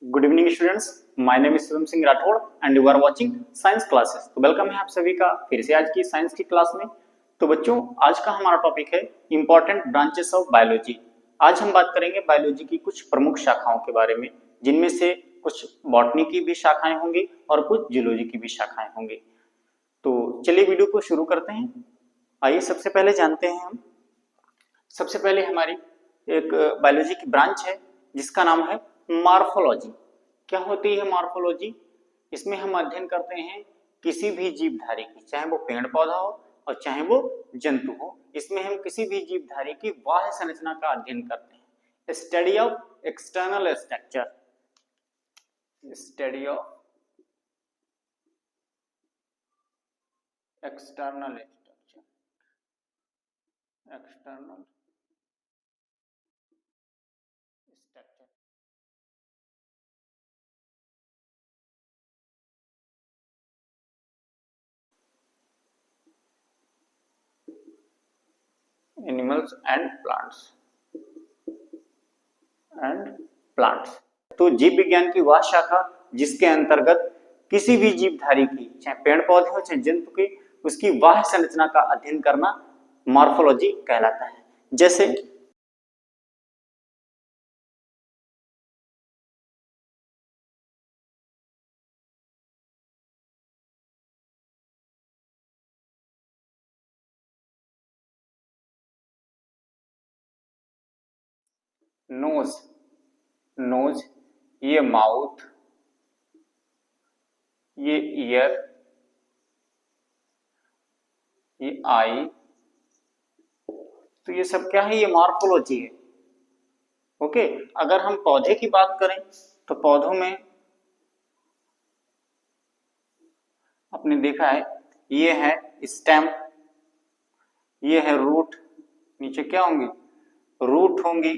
Good evening students, my name is Shivam Singh Rathore and you are watching science classes. तो welcome है आप सभी का फिर से आज की साइंस की क्लास में। तो बच्चों, आज का हमारा टॉपिक है इंपॉर्टेंट ब्रांचेस ऑफ बायोलॉजी। आज हम बात करेंगे बायोलॉजी की कुछ प्रमुख शाखाओं के बारे में, जिनमें से कुछ बॉटनी की भी शाखाएं होंगी और कुछ जूलॉजी की भी शाखाएं होंगी। तो चलिए वीडियो को शुरू करते हैं। आइए सबसे पहले जानते हैं हम। सबसे पहले हमारी एक बायोलॉजी की ब्रांच है जिसका नाम है मॉर्फोलॉजी। क्या होती है मॉर्फोलॉजी? इसमें हम अध्ययन करते हैं किसी भी जीवधारी की, चाहे वो पेड़ पौधा हो और चाहे वो जंतु हो। इसमें हम किसी भी जीवधारी की बाह्य संरचना का अध्ययन करते हैं। Study of external structure, study of external structure, external structure. Animals and plants. तो जीव विज्ञान की वह शाखा जिसके अंतर्गत किसी भी जीवधारी की, चाहे पेड़ पौधे हो चाहे जंतु की, उसकी बाह्य संरचना का अध्ययन करना मॉर्फोलॉजी कहलाता है। जैसे नोज, नोज, ये माउथ, ये ईयर, ये आई। तो ये सब क्या है? ये मॉर्फोलॉजी है। ओके। अगर हम पौधे की बात करें तो पौधों में आपने देखा है, ये है स्टेम, ये है रूट, नीचे क्या होंगी? रूट होंगी।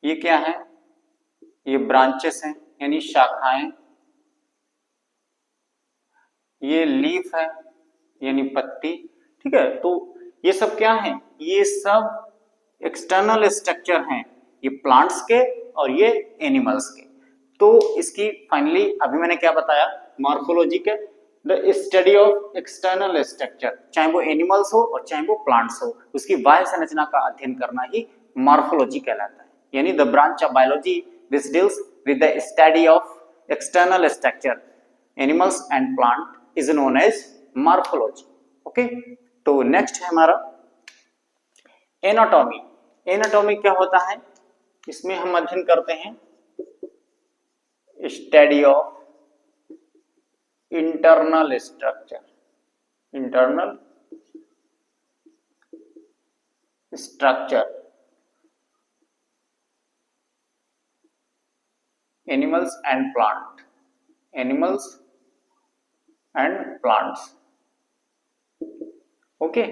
ये क्या है? ये ब्रांचेस हैं यानी शाखाएं। ये लीफ है यानी पत्ती। ठीक है, तो ये सब क्या है? ये सब एक्सटर्नल स्ट्रक्चर हैं, ये प्लांट्स के और ये एनिमल्स के। तो इसकी फाइनली अभी मैंने क्या बताया? मॉर्फोलॉजी के the study of external structure, चाहे वो एनिमल्स हो और चाहे वो प्लांट्स हो, उसकी बाह्य संरचना का अध्ययन करना ही मॉर्फोलॉजी कहलाता है। यानी the branch of biology which deals with the study of external structure, animals and plant is known as morphology. Okay. तो नेक्स्ट है हमारा एनाटॉमी। एनाटॉमी क्या होता है? इसमें हम अध्ययन करते हैं study of internal structure, internal structure, animals and plant, animals and plants. Okay.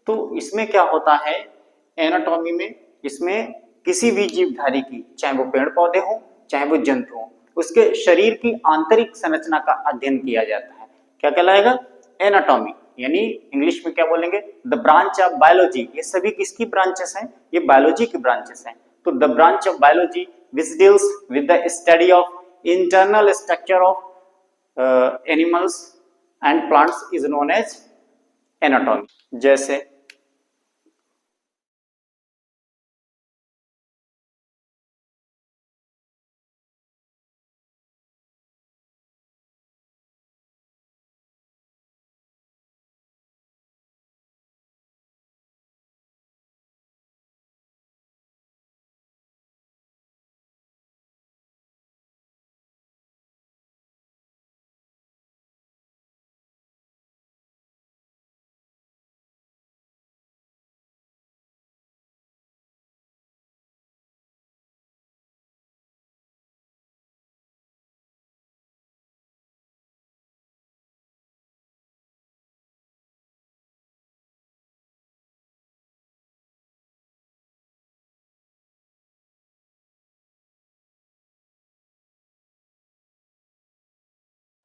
तो इसमें क्या होता है एनाटॉमी में? इसमें किसी भी जीवधारी की, चाहे वो पेड़ पौधे हो चाहे वो जंतु हो, उसके शरीर की आंतरिक संरचना का अध्ययन किया जाता है। क्या कहलाएगा? एनाटॉमी। यानी इंग्लिश में क्या बोलेंगे? The branch of biology. ये सभी किसकी ब्रांचेस हैं? ये बायोलॉजी की ब्रांचेस हैं। तो the branch of biology which deals with the study of internal structure of animals and plants is known as anatomy। जैसे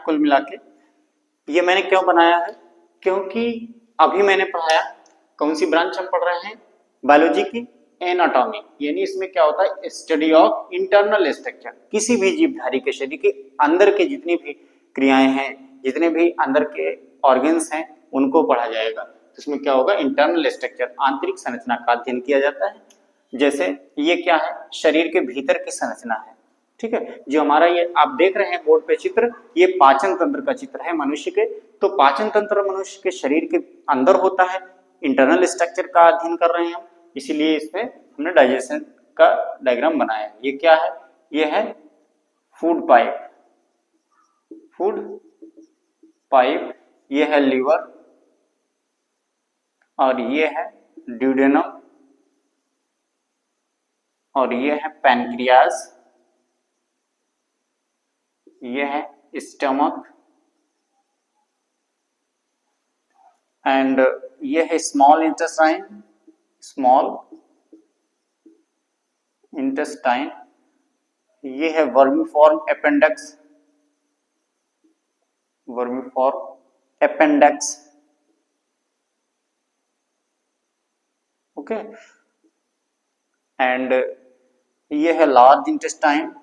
कुल मिला के ये मैंने क्यों बनाया है? क्योंकि अभी मैंने पढ़ाया, कौन सी ब्रांच हम पढ़ रहे हैं? बायोलॉजी की। एनाटॉमी, यानी इसमें क्या होता है, स्टडी ऑफ इंटरनल स्ट्रक्चर, किसी भी जीवधारी के शरीर के अंदर के जितनी भी क्रियाएं हैं, जितने भी अंदर के ऑर्गन्स हैं, उनको पढ़ा जाएगा। तो इसमें क्या होगा, इंटरनल स्ट्रक्चर, आंतरिक संरचना का अध्ययन किया जाता है। जैसे ये क्या है, शरीर के भीतर की संरचना है, ठीक है। जो हमारा ये आप देख रहे हैं बोर्ड पे चित्र, ये पाचन तंत्र का चित्र है मनुष्य के। तो पाचन तंत्र मनुष्य के शरीर के अंदर होता है, इंटरनल स्ट्रक्चर का अध्ययन कर रहे हैं हम, इसीलिए इसमें हमने डाइजेशन का डायग्राम बनाया है। ये क्या है, ये है फूड पाइप, फूड पाइप, ये है लीवर, और ये है ड्यूडेनम, और ये है पैनक्रियाज, ये है स्टमक, एंड ये है स्मॉल इंटेस्टाइन, स्मॉल इंटेस्टाइन, ये है vermiform appendix, vermiform appendix, okay, and ये है लार्ज इंटेस्टाइन,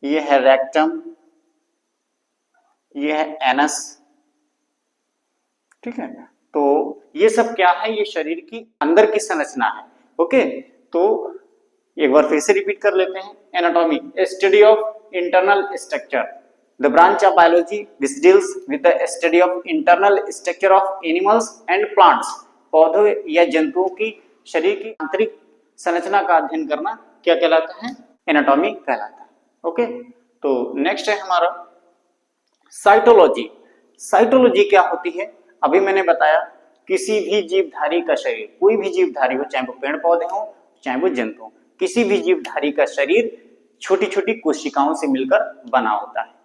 ये है रेक्टम, ये है एनस, ठीक है। तो ये सब क्या है, ये शरीर की अंदर की संरचना है, ओके। तो एक बार फिर से रिपीट कर लेते हैं, anatomy, study of internal structure, the branch of biology which deals with the study of internal structure of animals and plants, पौधों या जंतुओं की शरीर की आंतरिक संरचना का अध्ययन करना क्या कहलाता है, एनाटॉमी कहलाता है, ओके। तो नेक्स्ट है हमारा साइटोलॉजी। साइटोलॉजी क्या होती है, अभी मैंने बताया किसी भी जीवधारी का शरीर, कोई भी जीवधारी हो, चाहे वो पेड़ पौधे हो चाहे वो जंतु हो, किसी भी जीवधारी का शरीर छोटी छोटी कोशिकाओं से मिलकर बना होता है।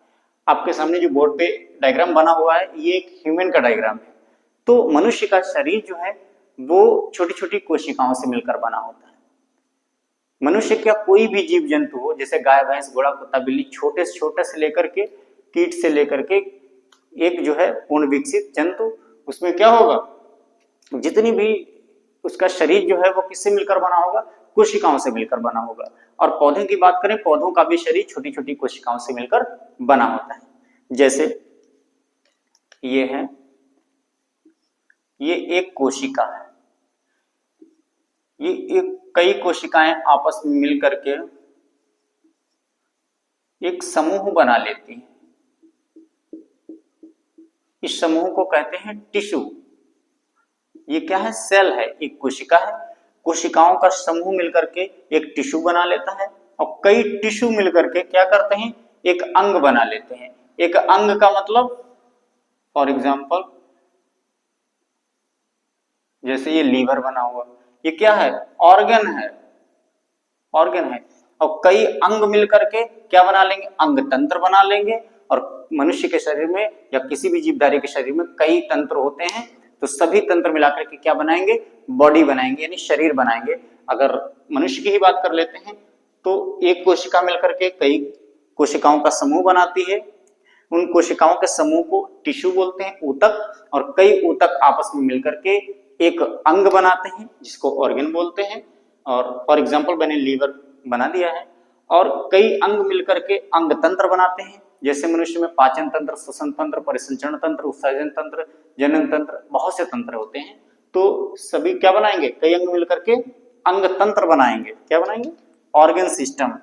आपके सामने जो बोर्ड पे डायग्राम बना हुआ है, ये एक ह्यूमन का डायग्राम है। तो मनुष्य का शरीर जो है वो छोटी छोटी कोशिकाओं से मिलकर बना होता है। मनुष्य क्या कोई भी जीव जंतु हो, जैसे गाय भैंस घोड़ा कुत्ता बिल्ली, छोटे से लेकर के कीट से लेकर के एक जो है पूर्ण विकसित जंतु, उसमें क्या होगा, जितनी भी उसका शरीर जो है वो किससे मिलकर बना होगा, कोशिकाओं से मिलकर बना होगा। और पौधों की बात करें, पौधों का भी शरीर छोटी छोटी कोशिकाओं से मिलकर बना होता है। जैसे ये है, ये एक कोशिका है, ये एक कई कोशिकाएं आपस में मिलकर के एक समूह बना लेती हैं। इस समूह को कहते हैं टिश्यू। ये क्या है, सेल है, एक कोशिका है, कोशिकाओं का समूह मिलकर के एक टिश्यू बना लेता है, और कई टिश्यू मिलकर के क्या करते हैं, एक अंग बना लेते हैं। एक अंग का मतलब, फॉर एग्जाम्पल जैसे ये लीवर बना हुआ, ये क्या है, ऑर्गन है, ऑर्गन है। और कई अंग मिलकर के क्या बना लेंगे, अंग तंत्र बना लेंगे। और मनुष्य के शरीर में या किसी भी जीवधारी के शरीर में कई तंत्र होते हैं, तो सभी तंत्र मिलाकर के क्या बनाएंगे, बॉडी बनाएंगे, यानी शरीर बनाएंगे। अगर मनुष्य की ही बात कर लेते हैं तो एक कोशिका मिलकर के कई कोशिकाओं का समूह बनाती है। उन कोशिकाओं के समूह को टिश्यू बोलते हैं, ऊतक, और कई ऊतक आपस में मिलकर के एक अंग बनाते हैं जिसको ऑर्गन बोलते हैं। और फॉर एग्जाम्पल मैंने लीवर बना दिया है। और कई अंग मिलकर के अंग तंत्र बनाते हैं, जैसे मनुष्य में पाचन तंत्र, श्वसन तंत्र, परिसंचरण तंत्र, उत्सर्जन तंत्र, जनन तंत्र, बहुत से तंत्र होते हैं। तो सभी क्या बनाएंगे, कई अंग मिलकर के अंग तंत्र बनाएंगे। क्या बनाएंगे, ऑर्गन सिस्टम,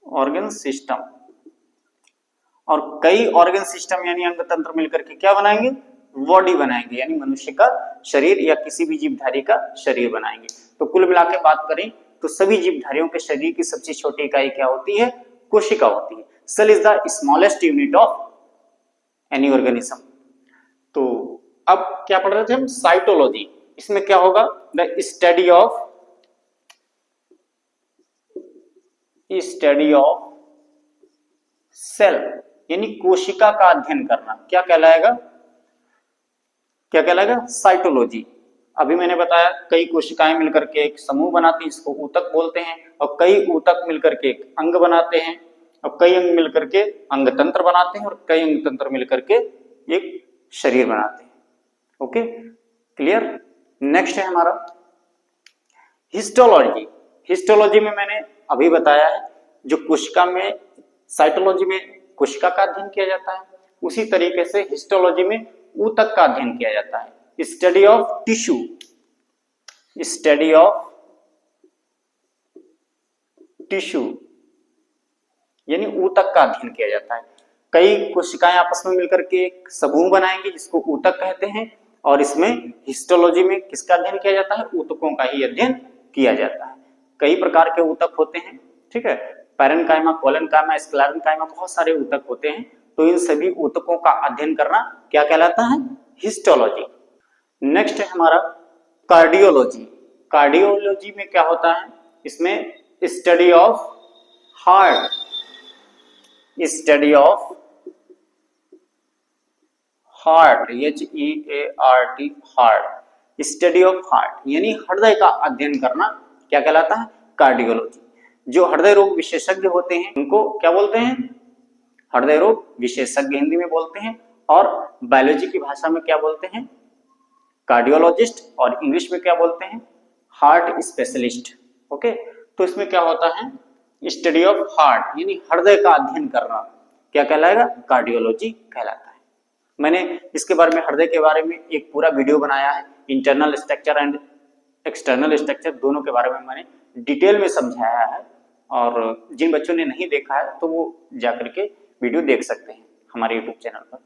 ऑर्गन सिस्टम। और कई ऑर्गन सिस्टम यानी अंग तंत्र मिलकर के क्या बनाएंगे, बॉडी बनाएंगे, यानी मनुष्य का शरीर या किसी भी जीवधारी का शरीर बनाएंगे। तो कुल मिला के बात करें तो सभी जीवधारियों के शरीर की सबसे छोटी इकाई क्या होती है, कोशिका होती है। Cell is the smallest unit of any organism. तो अब क्या पढ़ रहे थे हम, साइटोलॉजी। इसमें क्या होगा, द स्टडी ऑफ सेल, यानी कोशिका का अध्ययन करना क्या कहलाएगा, क्या कहलाएगा, साइटोलॉजी। अभी मैंने बताया कई कोशिकाएं मिलकर के एक समूह बनाती हैं, इसको ऊतक बोलते हैं। और कई ऊतक मिलकर के एक अंग बनाते हैं, और कई अंग मिलकर के अंग तंत्र बनाते हैं, और कई अंग तंत्र मिलकर के एक शरीर बनाते हैं। Okay, clear. नेक्स्ट है हमारा हिस्टोलॉजी। हिस्टोलॉजी में मैंने अभी बताया है, जो कोशिका में, साइटोलॉजी में कोशिका का अध्ययन किया जाता है, उसी तरीके से हिस्टोलॉजी में ऊतक का अध्ययन किया जाता है। Study of tissue, study of tissue यानी ऊतक का अध्ययन किया जाता है। कई कोशिकाएं आपस में मिलकर के एक समूह बनाएंगे जिसको ऊतक कहते हैं, और इसमें हिस्टोलॉजी में किसका अध्ययन किया जाता है? ऊतकों का ही अध्ययन किया जाता है। कई प्रकार के ऊतक होते हैं, ठीक है, पैरेनकाइमा, कोलेनकाइमा, स्क्लेरेनकाइमा, बहुत सारे ऊतक होते हैं। तो इन सभी ऊतकों का अध्ययन करना क्या कहलाता है? हिस्टोलॉजी। नेक्स्ट है हमारा कार्डियोलॉजी। कार्डियोलॉजी में क्या होता है? इसमें study of heart, study of heart, HEART, heart, study of heart यानी हृदय का अध्ययन करना क्या कहलाता है? कार्डियोलॉजी। जो हृदय रोग विशेषज्ञ होते हैं उनको क्या बोलते हैं? हृदय रोग विशेषज्ञ हिंदी में बोलते हैं, और बायोलॉजी की भाषा में क्या बोलते हैं? कार्डियोलॉजिस्ट, और इंग्लिश में क्या बोलते हैं? Heart specialist. ओके, तो इसमें क्या होता है? स्टडी ऑफ हार्ट यानी हृदय का अध्ययन करना क्या कहलाएगा? कार्डियोलॉजी कहलाता है। मैंने इसके बारे में, हृदय के बारे में एक पूरा वीडियो बनाया है, internal structure and external structure दोनों के बारे में मैंने डिटेल में समझाया है, और जिन बच्चों ने नहीं देखा है तो वो जाकर के वीडियो देख सकते हैं हमारे यूट्यूब चैनल पर।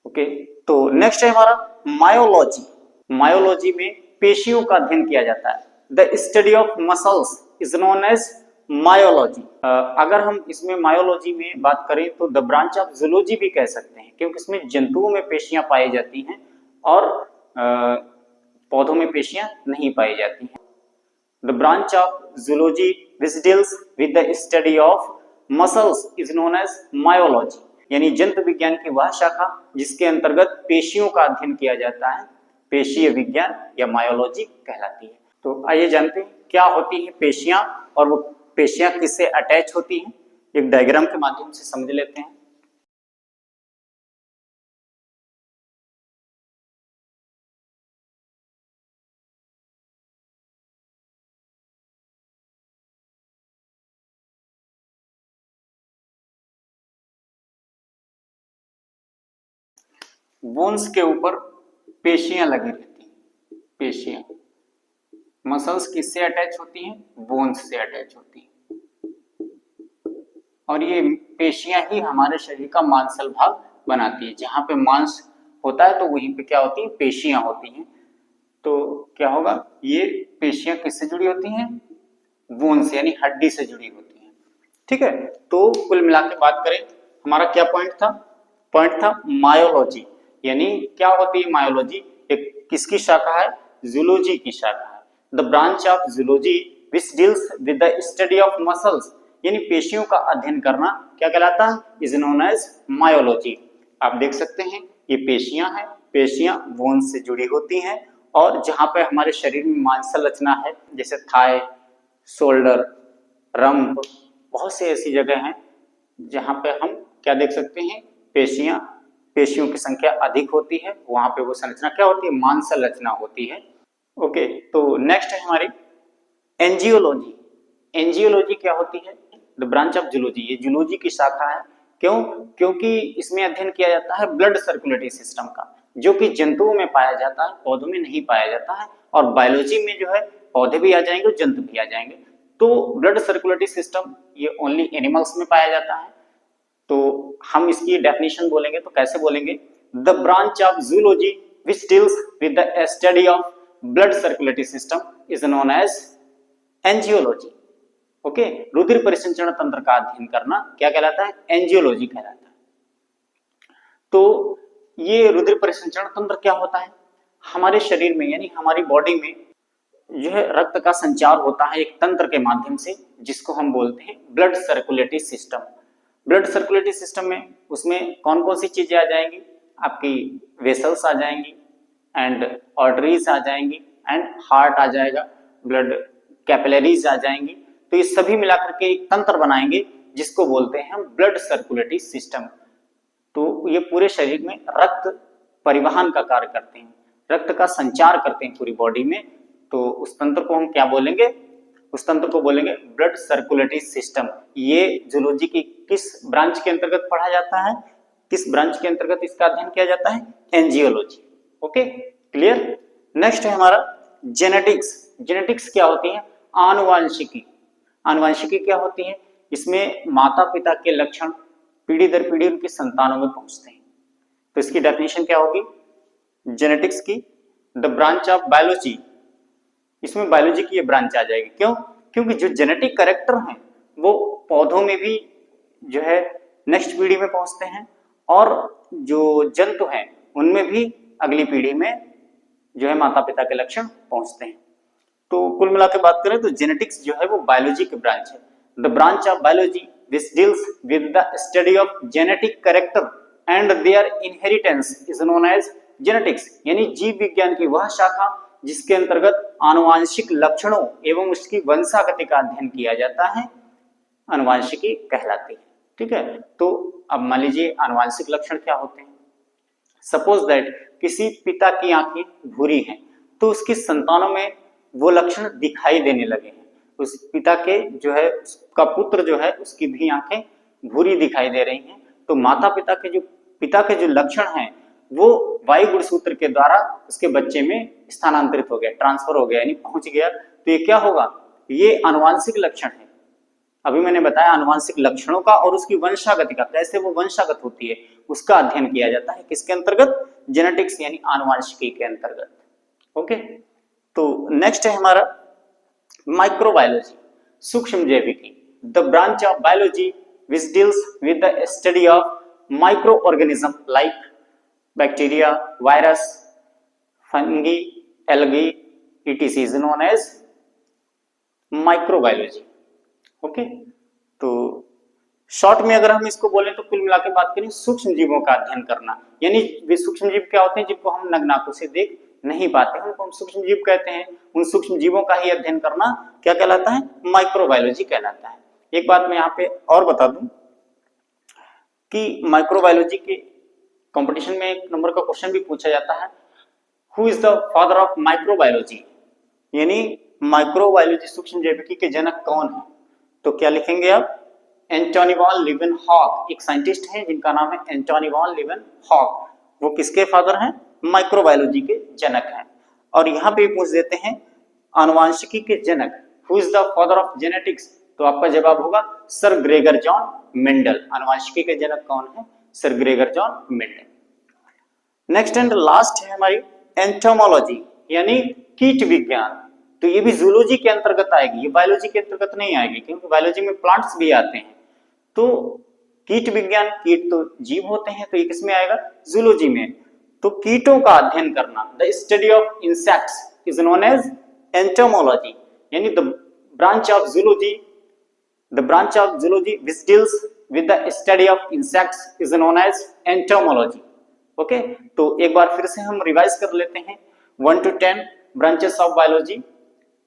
ओके, तो नेक्स्ट है हमारा मायोलॉजी। मायोलॉजी में पेशियों का अध्ययन किया जाता है। The study of muscles is known as myology. अगर हम इसमें मायोलॉजी में बात करें तो द ब्रांच ऑफ जूलॉजी भी कह सकते हैं, क्योंकि इसमें जंतुओं में पेशियां पाई जाती हैं और पौधों में पेशियां नहीं पाई जाती हैं। The branch of zoology which deals with the study of muscles is known as myology, यानी जंतु विज्ञान की वह शाखा जिसके अंतर्गत पेशियों का अध्ययन किया जाता है, पेशीय विज्ञान या मायोलॉजी कहलाती है। तो आइए जानते हैं क्या होती हैं पेशियां, और वो पेशियां किससे अटैच होती हैं, एक डायग्राम के माध्यम से समझ लेते हैं। बोन्स के ऊपर पेशियां लगी रहती हैं, पेशियां। मसल्स किससे अटैच होती हैं? बोन्स से अटैच होती हैं, और ये पेशियां ही हमारे शरीर का मांसल भाग बनाती है। जहां पे मांस होता है तो वहीं पे क्या होती है? पेशियां होती हैं। तो क्या होगा? ये पेशियां किससे जुड़ी होती हैं? बोन्स यानी हड्डी से जुड़ी होती हैं, ठीक है। तो कुल मिला के बात करें, हमारा क्या पॉइंट था? पॉइंट था मायोलॉजी, यानी क्या होती है मायोलॉजी? एक किसकी शाखा है? जूलॉजी की शाखा है। The branch of zoology which deals with the study of muscles, यानी पेशियों का अध्ययन करना क्या कहलाता है? Is known as myology. आप देख सकते हैं ये पेशियां हैं, पेशियां बोन से जुड़ी होती हैं, और जहां पे हमारे शरीर में मांसल रचना है जैसे थाई, शोल्डर, रंप, बहुत से ऐसी जगह हैं जहां पे हम क्या देख सकते हैं? पेशियों की संख्या अधिक होती है, वहां पे वो संरचना क्या होती है? मांसल रचना होती है। ओके, तो नेक्स्ट है हमारी एंजियोलॉजी। एंजियोलॉजी क्या होती है? द ब्रांच ऑफ जूलॉजी, ये जूलॉजी की शाखा है। क्यों? क्योंकि इसमें अध्ययन किया जाता है ब्लड सर्कुलेटरी सिस्टम का, जो कि जंतुओं में पाया जाता है, पौधों में नहीं पाया जाता है। और बायोलॉजी में जो है पौधे भी आ जाएंगे और जंतु भी आ जाएंगे। तो ब्लड सर्कुलेटरी सिस्टम ये ओनली एनिमल्स में पाया जाता है। तो हम इसकी डेफिनेशन बोलेंगे तो कैसे बोलेंगे? The branch of zoology which deals with the study of blood circulatory system is known as angiology. Okay, रुधिर परिसंचरण तंत्र का अध्ययन करना क्या कहलाता है? एंजियोलॉजी कहलाता है। तो ये रुधिर परिसंचरण तंत्र क्या होता है? हमारे शरीर में यानी हमारी बॉडी में जो है रक्त का संचार होता है एक तंत्र के माध्यम से, जिसको हम बोलते हैं blood circulatory system. Blood circulatory system में उसमें कौन कौन सी चीजें आ जाएंगी? आपकी वेसल्स आ जाएंगी, एंड आर्टरीज आ जाएंगी, एंड हार्ट आ जाएगा, ब्लड कैपिलरीज आ जाएंगी। तो ये सभी मिलाकर के एक तंत्र बनाएंगे जिसको बोलते हैं हम ब्लड सर्कुलेटरी सिस्टम। तो ये पूरे शरीर में रक्त परिवहन का कार्य करते हैं, रक्त का संचार करते हैं पूरी बॉडी में, तो उस तंत्र को हम क्या बोलेंगे? उस तंत्र को बोलेंगे ब्लड सर्कुलेटरी सिस्टम। ये जूलॉजी की किस ब्रांच के अंतर्गत पढ़ा जाता है? किस ब्रांच के अंतर्गत इसका अध्ययन किया जाता है? एंजियोलॉजी। Okay, clear. नेक्स्ट है हमारा जेनेटिक्स। जेनेटिक्स क्या होती है? आनुवांशिकी। आनुवांशिकी क्या होती है? इसमें माता पिता के लक्षण पीढ़ी दर पीढ़ी उनकी संतानों में पहुंचते हैं। तो इसकी डेफिनेशन क्या होगी जेनेटिक्स की? The branch of biology. इसमें बायोलॉजी की ये ब्रांच आ जाएगी। क्यों? क्योंकि जो जेनेटिक कैरेक्टर हैं वो पौधों में भी जो है नेक्स्ट पीढ़ी में पहुंचते हैं, और जो जंतु हैं उनमें भी अगली पीढ़ी में जो है माता पिता के लक्षण पहुंचते हैं। तो कुल मिला के बात करें तो जेनेटिक्स जो है वो बायोलॉजी की ब्रांच है। The branch of biology which deals with the study of genetic character and their inheritance is known as genetics. यानी जीव विज्ञान की वह शाखा जिसके अंतर्गत आनुवांशिक लक्षणों एवं उसकी वंशागति का अध्ययन किया जाता है, आनुवांशिकी कहलाती है। ठीक है, तो अब मान लीजिए आनुवांशिक लक्षण क्या होते हैं। सपोज दैट किसी पिता की आंखें भूरी हैं, तो उसकी संतानों में वो लक्षण दिखाई देने लगे हैं। उस पिता के जो है उसका पुत्र जो है उसकी भी आंखें भूरी दिखाई दे रही हैं। तो माता पिता के जो लक्षण हैं वो वायु गुणसूत्र के द्वारा उसके बच्चे में स्थानांतरित हो गया, ट्रांसफर हो गया, यानी पहुंच गया। तो ये क्या होगा? ये आनुवांशिक लक्षण है। अभी मैंने बताया आनुवांशिक लक्षणों का और उसकी वंशागति का, कैसे वो वंशागत होती है, उसका अध्ययन किया जाता है किसके अंतर्गत? जेनेटिक्स यानी आनुवांशिकी के अंतर्गत। ओके, तो नेक्स्ट है हमारा माइक्रोबायोलॉजी, सूक्ष्म जैविकी। The branch of biology which deals with the study of micro organism like bacteria, virus, fungi, algae, etc is known as microbiology. Okay, तो शॉर्ट में अगर हम इसको बोलें तो कुल मिला के बात करें सूक्ष्म जीवों का अध्ययन करना। यानी वे सूक्ष्म जीव क्या होते हैं जिनको हम नग्न आंखों से देख नहीं पाते हैं, उनको हम सूक्ष्म जीव कहते हैं। उन सूक्ष्म जीवों का ही अध्ययन करना क्या कहलाता है? माइक्रोबायोलॉजी कहलाता है। एक बात मैं यहाँ पे और बता दूं कि माइक्रोबायोलॉजी के कंपटीशन में एक नंबर का क्वेश्चन भी पूछा जाता है, who is the father of microbiology, यानी माइक्रोबायोलॉजी सूक्ष्म जैविकी के जनक कौन है? तो क्या लिखेंगे आप? Antony von Leeuwenhoek. एक साइंटिस्ट है जिनका नाम है एंटोनी वॉन लीवेनहॉक। वो किसके फादर हैं? माइक्रोबायोलॉजी के जनक हैं। और यहाँ पे पूछ देते हैं आनुवांशिकी के जनक, who is the father of genetics, तो आपका जवाब होगा सर ग्रेगर जॉन मेंडल। आनुवांशिकी के जनक कौन है? Sir Gregor John Mendel. Next and last है हमारी एंटोमोलॉजी, यानी कीट विज्ञान। तो ये भी जूलॉजी के अंतर्गत आएगी, ये बायोलॉजी के अंतर्गत नहीं आएगी, क्योंकि बायोलॉजी में प्लांट्स भी आते हैं। तो कीट विज्ञान, कीट तो जीव होते हैं, तो ये किसमें आएगा? जूलॉजी में। तो कीटों का अध्ययन करना, the study of insects is known as entomology. यानी the branch of zoology which deals with the study of insects is known as entomology. Okay, तो एक बार फिर से हम रिवाइज कर लेते हैं 1 to 10 ब्रांचेस ऑफ बायोलॉजी।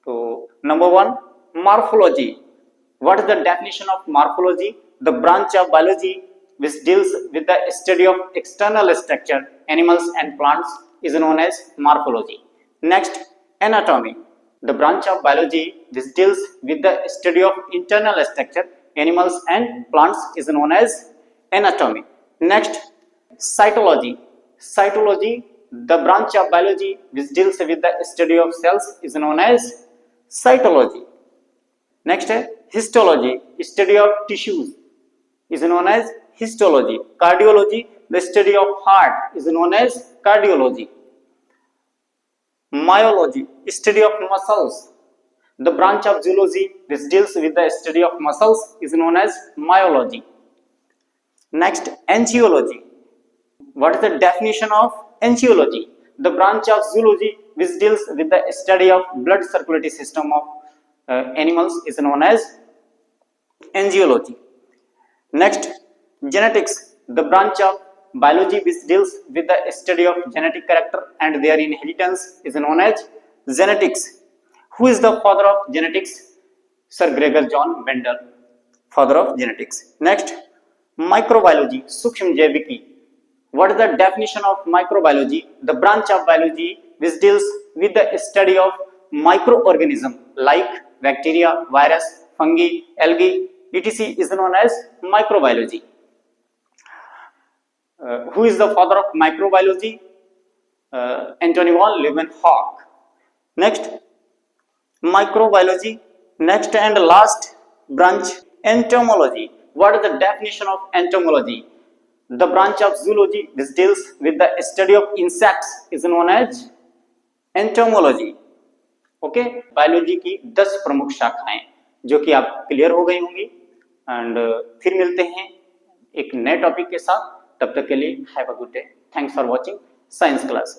तो number 1 morphology. What is the definition of morphology? The branch of biology which deals with the study of external structure animals and plants is known as morphology. Next, anatomy. The branch of biology which deals with the study of internal structure animals and plants is known as anatomy. Next, cytology. Cytology, the branch of biology which deals with the study of cells is known as cytology. Next, histology, study of tissues is known as histology. Cardiology, the study of heart is known as cardiology. Myology, study of muscles. The branch of zoology which deals with the study of muscles is known as myology. Next, angiology. What is the definition of angiology? The branch of zoology which deals with the study of blood circulatory system of animals is known as angiology. Next, genetics. The branch of biology which deals with the study of genetic character and their inheritance is known as genetics. Who is the father of genetics? Sir Gregor John Mendel, father of genetics. Next, microbiology, सूक्ष्म जैविकी. What is the definition of microbiology? The branch of biology which deals with the study of microorganism like bacteria, virus, fungi, algae, etc. is known as microbiology. Who is the father of microbiology? Anthony von Leeuwenhoek. Next, microbiology. Next and last branch, entomology. What is the definition of entomology? The branch of zoology which deals with the study of insects is known as entomology. Okay, biology की 10 प्रमुख शाखाएं जो कि आप clear हो गई होंगी। And फिर मिलते हैं एक नए टॉपिक के साथ, तब तक के लिए have a good day. Thanks for watching science class.